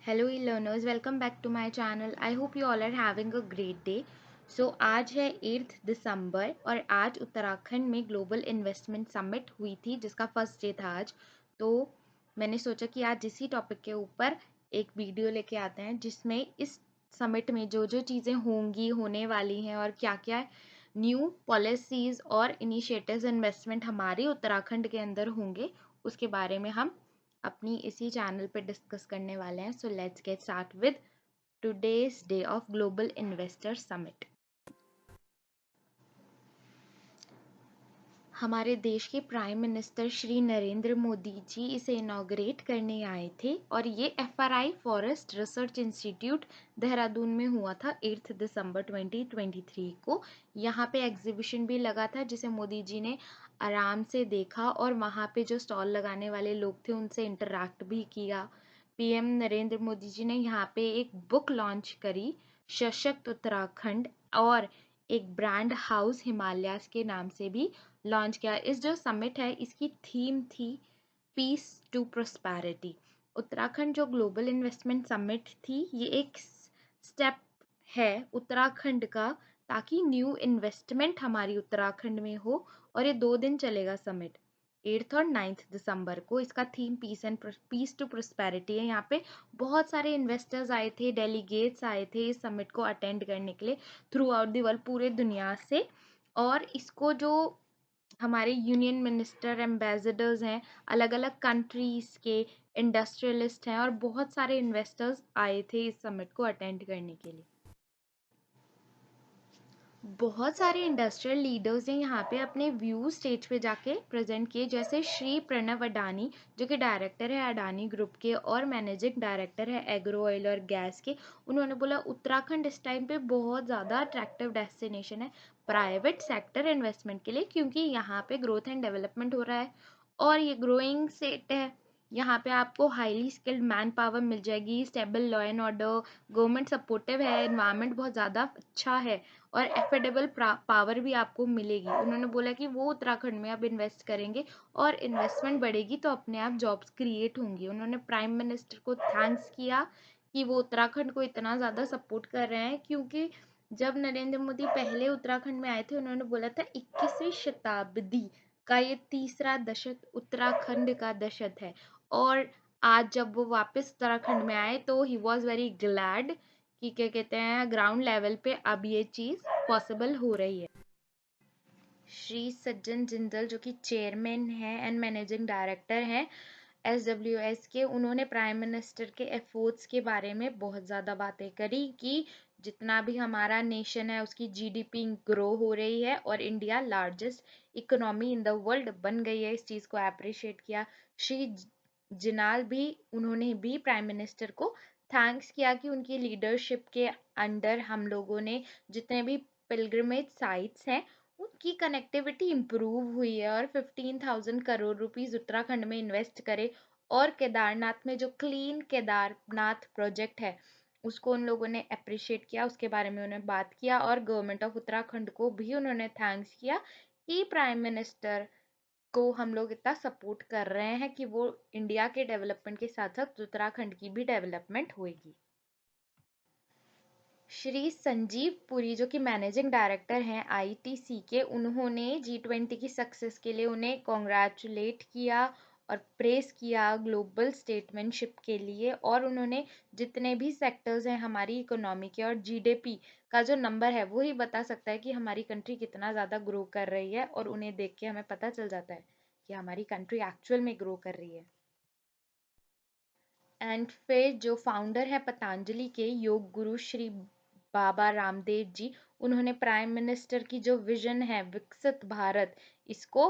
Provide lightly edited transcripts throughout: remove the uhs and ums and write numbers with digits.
Hello e learners, welcome back to my channel. I hope you all are having a great day. So आज है 8 दिसंबर और आज उत्तराखंड में global investment summit हुई थी जिसका फर्स्ट डे था आज। तो मैंने सोचा कि आज इसी टॉपिक के ऊपर एक वीडियो लेके आते हैं जिसमें इस समिट में जो जो चीज़ें होंगी, होने वाली हैं और क्या क्या न्यू पॉलिसीज़ और इनिशिएटिव्स इन्वेस्टमेंट हमारे उत्तराखंड के अंदर होंगे उसके बारे में हम अपनी इसी चैनल पे डिस्कस करने वाले हैं। So let's get start with today's day of global investor summit. हमारे देश के प्राइम मिनिस्टर श्री नरेंद्र मोदी जी इसे इनॉग्रेट करने आए थे और ये FRI forest research institute Dehradun में हुआ था 8 दिसंबर 2023 को। यहाँ पे एग्जीबिशन भी लगा था जिसे मोदी जी ने आराम से देखा और वहाँ पे जो स्टॉल लगाने वाले लोग थे उनसे इंटरैक्ट भी किया। PM नरेंद्र मोदी जी ने यहाँ पे एक बुक लॉन्च करी, सशक्त उत्तराखंड, और एक ब्रांड हाउस हिमालयास के नाम से भी लॉन्च किया। इस जो समिट है इसकी थीम थी पीस टू प्रोस्पैरिटी। उत्तराखंड जो ग्लोबल इन्वेस्टमेंट समिट थी ये एक स्टेप है उत्तराखंड का ताकि न्यू इन्वेस्टमेंट हमारी उत्तराखंड में हो। और ये 2 दिन चलेगा समिट, 8 और 9 दिसंबर को। इसका थीम पीस टू प्रोस्पेरिटी है। यहाँ पे बहुत सारे इन्वेस्टर्स आए थे, डेलीगेट्स आए थे इस समिट को अटेंड करने के लिए थ्रू आउट द वर्ल्ड, पूरे दुनिया से। और इसको जो हमारे यूनियन मिनिस्टर एम्बेसडर्स हैं, अलग अलग कंट्रीज के इंडस्ट्रियलिस्ट हैं और बहुत सारे इन्वेस्टर्स आए थे इस समिट को अटेंड करने के लिए। बहुत सारे इंडस्ट्रियल लीडर्स ने यहाँ पे अपने व्यू स्टेज पे जाके प्रेजेंट किए, जैसे श्री प्रणव अडानी जो कि डायरेक्टर है अडानी ग्रुप के और मैनेजिंग डायरेक्टर है एग्रो ऑयल और गैस के। उन्होंने बोला उत्तराखंड इस टाइम पे बहुत ज़्यादा अट्रैक्टिव डेस्टिनेशन है प्राइवेट सेक्टर इन्वेस्टमेंट के लिए, क्योंकि यहाँ पे ग्रोथ एंड डेवलपमेंट हो रहा है और ये ग्रोइंग स्टेट है। यहाँ पे आपको हाईली स्किल्ड मैन पावर मिल जाएगी, stable law and order, government supportive है, एनवायरनमेंट बहुत ज़्यादा अच्छा है और एफोर्डेबल पावर भी आपको मिलेगी। उन्होंने बोला कि वो उत्तराखंड में अब इन्वेस्ट करेंगे और इन्वेस्टमेंट बढ़ेगी तो अपने आप जॉब्स क्रिएट होंगी। उन्होंने प्राइम मिनिस्टर को थैंक्स किया कि वो उत्तराखंड को इतना ज़्यादा सपोर्ट कर रहे हैं, क्योंकि जब नरेंद्र मोदी पहले उत्तराखंड में आए थे उन्होंने बोला था 21वीं शताब्दी का ये तीसरा दशक उत्तराखंड का दशक है। और आज जब वो वापस उत्तराखंड में आए तो ही वॉज वेरी ग्लैड कि क्या कहते हैं ग्राउंड लेवल पे अब ये चीज़ पॉसिबल हो रही है। श्री सज्जन जिंदल जो कि चेयरमैन है एंड मैनेजिंग डायरेक्टर हैं SWS के, उन्होंने प्राइम मिनिस्टर के एफर्ट्स के बारे में बहुत ज़्यादा बातें करी कि जितना भी हमारा नेशन है उसकी GDP ग्रो हो रही है और India largest economy in the world बन गई है। इस चीज़ को अप्रिशिएट किया। श्री जिनाल भी, उन्होंने भी प्राइम मिनिस्टर को थैंक्स किया कि उनकी लीडरशिप के अंडर हम लोगों ने जितने भी पिलग्रिमेज साइट्स हैं उनकी कनेक्टिविटी इम्प्रूव हुई है और 15,000 करोड़ रुपीस उत्तराखंड में इन्वेस्ट करे। और केदारनाथ में जो क्लीन केदारनाथ प्रोजेक्ट है उसको उन लोगों ने अप्रिशिएट किया, उसके बारे में उन्होंने बात किया और गवर्नमेंट ऑफ उत्तराखंड को भी उन्होंने थैंक्स किया कि प्राइम मिनिस्टर को हम लोग इतना सपोर्ट कर रहे हैं कि वो इंडिया के डेवलपमेंट के साथ साथ उत्तराखंड की भी डेवलपमेंट होगी। श्री संजीव पुरी जो कि मैनेजिंग डायरेक्टर हैं ITC के, उन्होंने G20 की सक्सेस के लिए उन्हें कॉन्ग्रेचुलेट किया और प्रेस किया ग्लोबल स्टेटमेंटशिप के लिए। और उन्होंने जितने भी सेक्टर्स हैं हमारी इकोनॉमी के और GDP का जो नंबर है वो ही बता सकता है कि हमारी कंट्री कितना ज़्यादा ग्रो कर रही है, और उन्हें देख के हमें पता चल जाता है कि हमारी कंट्री एक्चुअल में ग्रो कर रही है। एंड फिर जो फाउंडर है पतंजलि के योग गुरु श्री बाबा रामदेव जी, उन्होंने प्राइम मिनिस्टर की जो विजन है विकसित भारत, इसको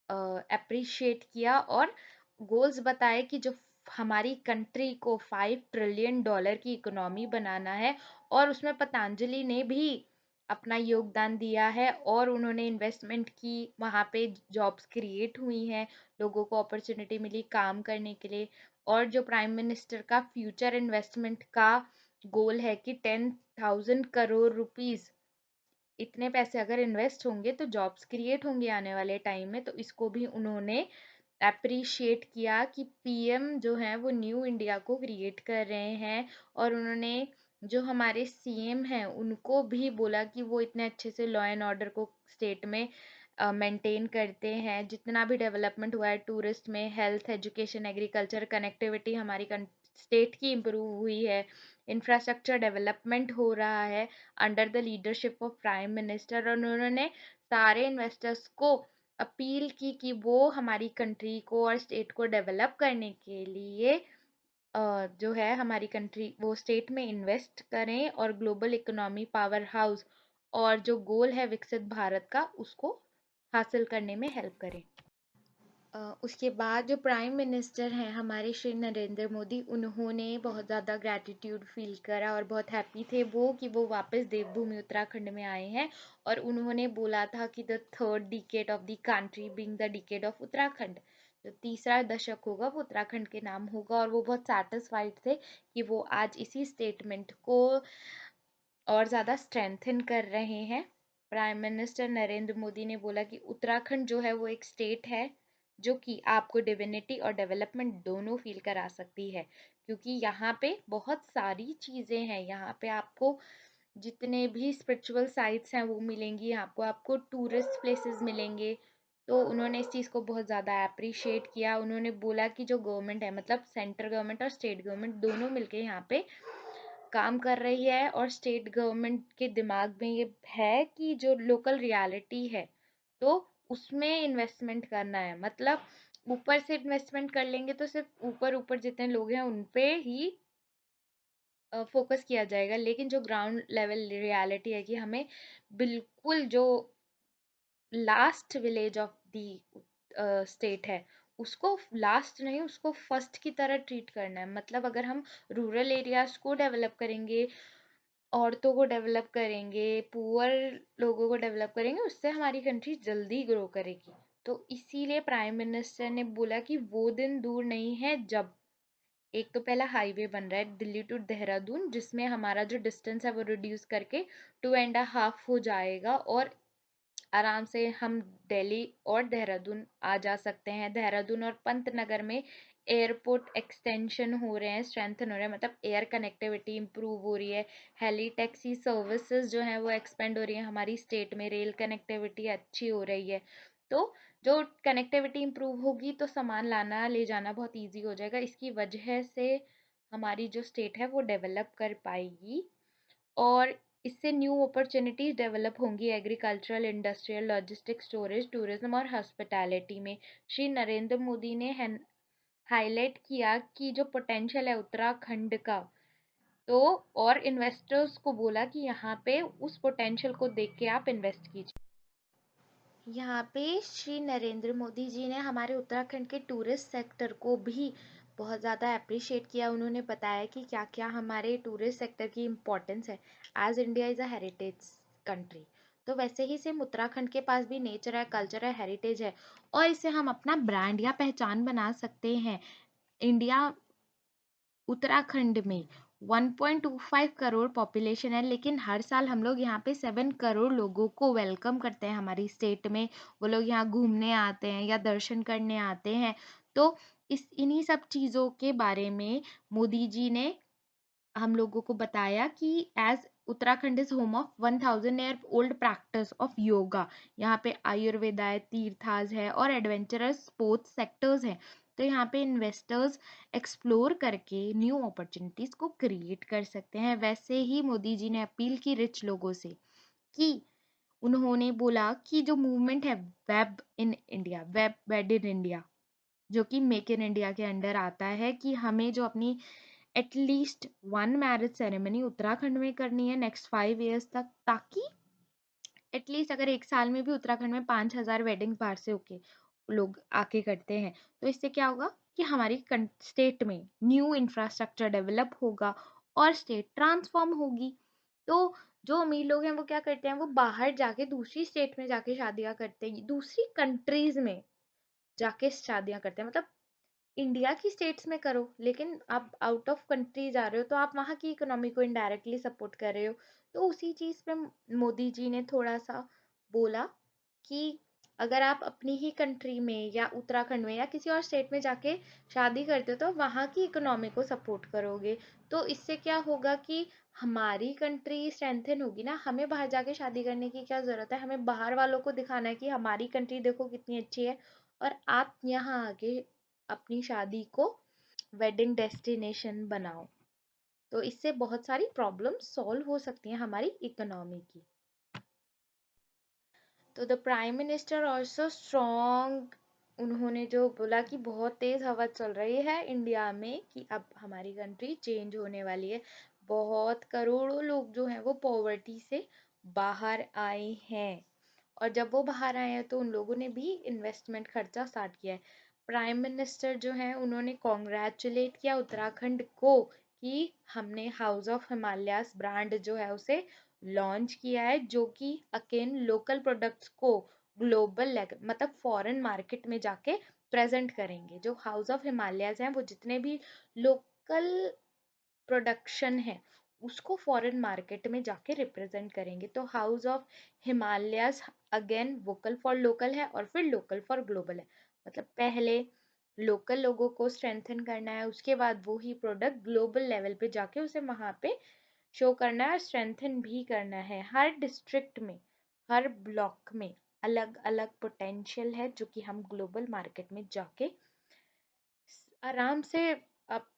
अप्रिशिएट किया और गोल्स बताए कि जो हमारी कंट्री को $5 ट्रिलियन की इकोनॉमी बनाना है। और उसमें पतंजलि ने भी अपना योगदान दिया है और उन्होंने इन्वेस्टमेंट की, वहाँ पे जॉब्स क्रिएट हुई हैं, लोगों को अपॉर्चुनिटी मिली काम करने के लिए। और जो प्राइम मिनिस्टर का फ्यूचर इन्वेस्टमेंट का गोल है कि 10,000 करोड़ रुपीस, इतने पैसे अगर इन्वेस्ट होंगे तो जॉब्स क्रिएट होंगे आने वाले टाइम में, तो इसको भी उन्होंने एप्रिशिएट किया कि पीएम जो हैं वो न्यू इंडिया को क्रिएट कर रहे हैं, और उन्होंने जो हमारे सीएम हैं उनको भी बोला कि वो इतने अच्छे से लॉ एंड ऑर्डर को स्टेट में मेंटेन करते हैं। जितना भी डेवलपमेंट हुआ है टूरिस्ट में, हेल्थ, एजुकेशन, एग्रीकल्चर, कनेक्टिविटी हमारी स्टेट की इम्प्रूव हुई है, इंफ्रास्ट्रक्चर डेवलपमेंट हो रहा है under the leadership of prime minister. और उन्होंने सारे इन्वेस्टर्स को अपील की कि वो हमारी कंट्री को और स्टेट को डेवलप करने के लिए जो है हमारी कंट्री वो स्टेट में इन्वेस्ट करें और ग्लोबल इकोनॉमी पावर हाउस और जो गोल है विकसित भारत का उसको हासिल करने में हेल्प करें। उसके बाद जो प्राइम मिनिस्टर हैं हमारे श्री नरेंद्र मोदी, उन्होंने बहुत ज़्यादा ग्रैटिट्यूड फील करा और बहुत हैप्पी थे वो कि वो वापस देवभूमि उत्तराखंड में आए हैं। और उन्होंने बोला था कि the third decade of the country being the decade of Uttarakhand, जो तीसरा दशक होगा वो उत्तराखंड के नाम होगा। और वो बहुत सेटिस्फाइड थे कि वो आज इसी स्टेटमेंट को और ज़्यादा स्ट्रेंथन कर रहे हैं। प्राइम मिनिस्टर नरेंद्र मोदी ने बोला कि उत्तराखंड जो है वो एक स्टेट है जो कि आपको डिविनिटी और डेवलपमेंट दोनों फील करा सकती है, क्योंकि यहाँ पे बहुत सारी चीज़ें हैं। यहाँ पे आपको जितने भी स्पिरिचुअल साइट्स हैं वो मिलेंगी, आपको आपको टूरिस्ट प्लेसेस मिलेंगे। तो उन्होंने इस चीज़ को बहुत ज़्यादा अप्रिशिएट किया। उन्होंने बोला कि जो गवर्नमेंट है, मतलब सेंट्रल गवर्नमेंट और स्टेट गवर्नमेंट दोनों मिलके यहाँ पे काम कर रही है, और स्टेट गवर्नमेंट के दिमाग में ये है कि जो लोकल रियलिटी है तो उसमें इन्वेस्टमेंट करना है। मतलब ऊपर से इन्वेस्टमेंट कर लेंगे तो सिर्फ ऊपर ऊपर जितने लोग हैं उन पे ही फोकस किया जाएगा, लेकिन जो ग्राउंड लेवल रियलिटी है कि हमें बिल्कुल जो last village of the state है उसको लास्ट नहीं, उसको फर्स्ट की तरह ट्रीट करना है। मतलब अगर हम रूरल एरियाज को डेवलप करेंगे, औरतों को डेवलप करेंगे, पुअर लोगों को डेवलप करेंगे, उससे हमारी कंट्री जल्दी ग्रो करेगी। तो इसीलिए प्राइम मिनिस्टर ने बोला कि वो दिन दूर नहीं है जब एक तो पहला हाईवे बन रहा है दिल्ली टू देहरादून, जिसमें हमारा जो डिस्टेंस है वो रिड्यूस करके 2.5 हो जाएगा, और आराम से हम दिल्ली और देहरादून आ जा सकते हैं। देहरादून और पंतनगर में एयरपोर्ट एक्सटेंशन हो रहे हैं, स्ट्रेंथन हो रहे हैं, मतलब एयर कनेक्टिविटी इंप्रूव हो रही है। हेली टैक्सी सर्विसेज जो हैं वो एक्सपेंड हो रही है हमारी स्टेट में, रेल कनेक्टिविटी अच्छी हो रही है। तो जो कनेक्टिविटी इंप्रूव होगी तो सामान लाना ले जाना बहुत ईजी हो जाएगा। इसकी वजह से हमारी जो स्टेट है वो डेवलप कर पाएगी, और इससे न्यू अपॉर्चुनिटीज डेवलप होंगी agricultural, industrial, logistic, storage, tourism और हॉस्पिटैलिटी में। श्री नरेंद्र मोदी ने हाईलाइट किया कि जो पोटेंशियल है उत्तराखंड का, तो और इन्वेस्टर्स को बोला कि यहाँ पे उस पोटेंशियल को देख के आप इन्वेस्ट कीजिए। यहाँ पे श्री नरेंद्र मोदी जी ने हमारे उत्तराखंड के टूरिस्ट सेक्टर को भी बहुत ज़्यादा अप्रिशिएट किया। उन्होंने बताया कि क्या क्या हमारे टूरिस्ट सेक्टर की इम्पोर्टेंस है। As India is a heritage country, तो वैसे ही सेम उत्तराखंड के पास भी नेचर है, कल्चर है, हेरिटेज है, और इसे हम अपना ब्रांड या पहचान बना सकते हैं। इंडिया उत्तराखंड में 1.25 करोड़ पॉपुलेशन है, लेकिन हर साल हम लोग यहाँ पे 7 करोड़ लोगों को वेलकम करते हैं हमारी स्टेट में। वो लोग यहाँ घूमने आते हैं या दर्शन करने आते हैं। तो इन्हीं सब चीज़ों के बारे में मोदी जी ने हम लोगों को बताया कि as Uttarakhand is home of 1000 year old practice of yoga. यहाँ पे आयुर्वेदा है, तीर्थाज है और एडवेंचरस स्पोर्ट्स सेक्टर्स हैं। तो यहाँ पे इन्वेस्टर्स एक्सप्लोर करके न्यू अपॉर्चुनिटीज को क्रिएट कर सकते हैं। वैसे ही मोदी जी ने अपील की रिच लोगों से कि उन्होंने बोला कि जो मूवमेंट है web in India, web wed in India, जो कि मेक इन इंडिया के अंडर आता है, कि हमें जो अपनी एटलीस्ट 1 मैरिज सेरेमनी उत्तराखंड में करनी है नेक्स्ट 5 ईयर्स तक, ताकि एटलीस्ट अगर एक साल में भी उत्तराखंड में 5,000 वेडिंग्स बाहर से होके लोग आके करते हैं, तो इससे क्या होगा कि हमारी स्टेट में न्यू इंफ्रास्ट्रक्चर डेवलप होगा और स्टेट ट्रांसफॉर्म होगी। तो जो अमीर लोग हैं वो क्या करते हैं, वो बाहर जाके दूसरी स्टेट में जाके शादियां करते हैं, दूसरी कंट्रीज में जाके शादियां करते हैं। मतलब इंडिया की स्टेट्स में करो, लेकिन आप आउट ऑफ कंट्री जा रहे हो तो आप वहाँ की इकोनॉमी को इनडायरेक्टली सपोर्ट कर रहे हो। तो उसी चीज़ पे मोदी जी ने थोड़ा सा बोला कि अगर आप अपनी ही कंट्री में या उत्तराखंड में या किसी और स्टेट में जाके शादी करते हो तो वहाँ की इकोनॉमी को सपोर्ट करोगे। तो इससे क्या होगा कि हमारी कंट्री स्ट्रेंथन होगी ना। हमें बाहर जाके शादी करने की क्या ज़रूरत है, हमें बाहर वालों को दिखाना है कि हमारी कंट्री देखो कितनी अच्छी है, और आप यहाँ आके अपनी शादी को वेडिंग डेस्टिनेशन बनाओ। तो इससे बहुत सारी प्रॉब्लम सॉल्व हो सकती हैं हमारी इकोनॉमी की। तो the prime minister also strong, उन्होंने जो बोला कि बहुत तेज हवा चल रही है इंडिया में कि अब हमारी कंट्री चेंज होने वाली है। बहुत करोड़ों लोग जो हैं वो पॉवर्टी से बाहर आए हैं, और जब वो बाहर आए हैं तो उन लोगों ने भी इन्वेस्टमेंट खर्चा स्टार्ट किया है। प्राइम मिनिस्टर जो है उन्होंने कॉन्ग्रेचुलेट किया उत्तराखंड को कि हमने हाउस ऑफ हिमालयास ब्रांड जो है उसे लॉन्च किया है, जो कि अगेन लोकल प्रोडक्ट्स को ग्लोबल लेवल मतलब फॉरेन मार्केट में जाके प्रेजेंट करेंगे। जो हाउस ऑफ हिमालयाज हैं वो जितने भी लोकल प्रोडक्शन है उसको फॉरेन मार्केट में जाके रिप्रेजेंट करेंगे। तो house of Himalayas again vocal for local है और फिर लोकल फॉर ग्लोबल है। मतलब पहले लोकल लोगों को स्ट्रेंथन करना है, उसके बाद वो ही प्रोडक्ट ग्लोबल लेवल पे जाके उसे वहां पे शो करना है और स्ट्रेंथन भी करना है। हर डिस्ट्रिक्ट में, हर ब्लॉक में अलग अलग पोटेंशियल है जो कि हम ग्लोबल मार्केट में जाके आराम से आप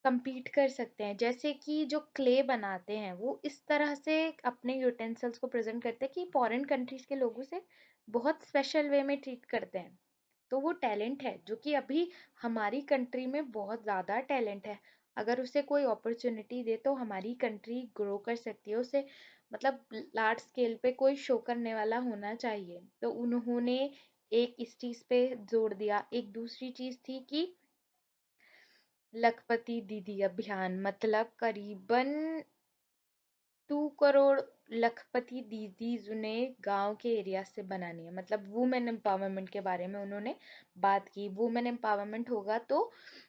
compete कर सकते हैं। जैसे कि जो क्ले बनाते हैं वो इस तरह से अपने यूटेंसिल्स को प्रेजेंट करते हैं कि फॉरेन कंट्रीज के लोगों से बहुत स्पेशल वे में ट्रीट करते हैं। तो वो टैलेंट है जो कि अभी हमारी कंट्री में बहुत ज़्यादा टैलेंट है। अगर उसे कोई अपॉर्चुनिटी दे तो हमारी कंट्री ग्रो कर सकती है। उसे मतलब लार्ज स्केल पे कोई शो करने वाला होना चाहिए। तो उन्होंने एक इस चीज़ पे जोर दिया। एक दूसरी चीज़ थी कि लखपति दीदी अभियान, मतलब करीबन 2 करोड़ लखपति दीदीज उन्हें गांव के एरिया से बनानी है। मतलब वुमेन एम्पावरमेंट के बारे में उन्होंने बात की। वुमेन एम्पावरमेंट होगा तो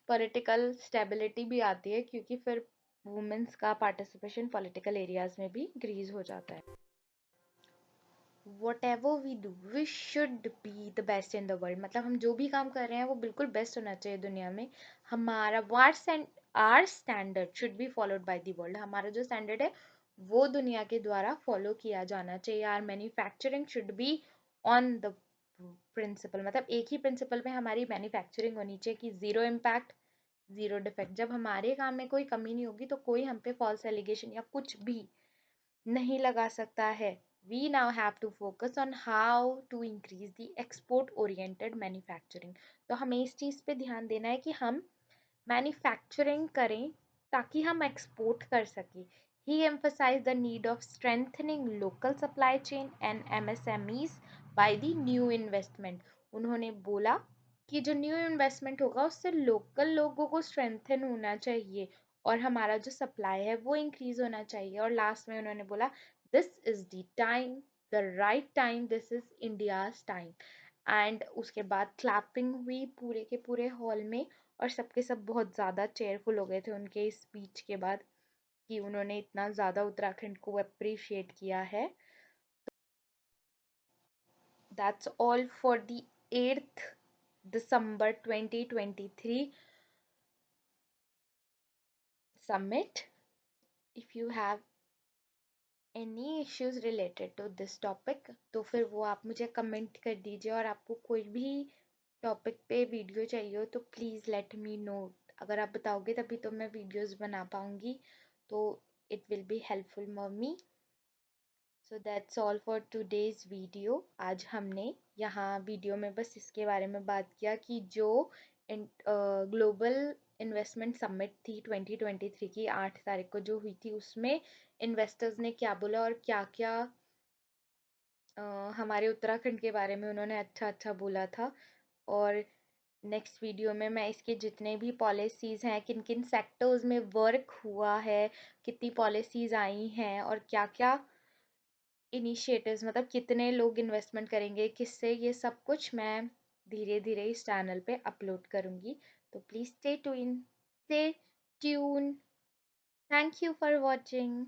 पॉलिटिकल स्टेबिलिटी भी आती है, क्योंकि फिर वुमेन्स का पार्टिसिपेशन पॉलिटिकल एरियाज में भी इंक्रीज हो जाता है। whatever we do we should be the best in the world। मतलब हम जो भी काम कर रहे हैं वो बिल्कुल बेस्ट होना चाहिए दुनिया में। हमारा our standard should be followed by the world. हमारा जो स्टैंडर्ड है वो दुनिया के द्वारा फॉलो किया जाना चाहिए। Our manufacturing should be on the principle, मतलब एक ही प्रिंसिपल पे हमारी मैन्युफैक्चरिंग होनी चाहिए कि जीरो इम्पैक्ट जीरो डिफेक्ट। जब हमारे काम में कोई कमी नहीं होगी तो कोई हम पे फॉल्स एलिगेशन या कुछ भी नहीं लगा सकता है। We now have to focus on how to increase the export oriented manufacturing। तो हमें इस चीज़ पे ध्यान देना है कि हम मैन्युफैक्चरिंग करें ताकि हम एक्सपोर्ट कर सकें। He emphasized the need of strengthening local supply chain and MSMEs by the new investment। उन्होंने बोला कि जो न्यू इन्वेस्टमेंट होगा उससे लोकल लोगों को स्ट्रेंथन होना चाहिए और हमारा जो सप्लाई है वो इंक्रीज होना चाहिए। और लास्ट में उन्होंने बोला this is the time, the right time, this is India's time. And उसके बाद क्लैपिंग हुई पूरे के पूरे हॉल में, और सबके सब बहुत ज़्यादा चेयरफुल हो गए थे उनके इस स्पीच के बाद कि उन्होंने इतना ज़्यादा उत्तराखंड को अप्रिशिएट किया है। That's all for the 8th December 2023 summit. If you have any issues related to this topic तो फिर वो आप मुझे कमेंट कर दीजिए। और आपको कोई भी टॉपिक पे वीडियो चाहिए हो तो प्लीज़ लेट मी नो। अगर आप बताओगे तभी तो मैं वीडियोस बना पाऊँगी, तो it will be helpful for me. So that's all for today's video. आज हमने यहाँ वीडियो में बस इसके बारे में बात किया कि जो ग्लोबल इन्वेस्टमेंट समिट थी 2023 की 8 तारीख को जो हुई थी उसमें इन्वेस्टर्स ने क्या बोला और क्या क्या हमारे उत्तराखंड के बारे में उन्होंने अच्छा अच्छा बोला था। और नेक्स्ट वीडियो में मैं इसके जितने भी पॉलिसीज़ हैं, किन किन सेक्टर्स में वर्क हुआ है, कितनी पॉलिसीज़ आई हैं और क्या क्या इनिशिएटिव्स, मतलब कितने लोग इन्वेस्टमेंट करेंगे किससे, ये सब कुछ मैं धीरे धीरे इस चैनल पे अपलोड करूँगी। तो please stay tune. Thank you for watching.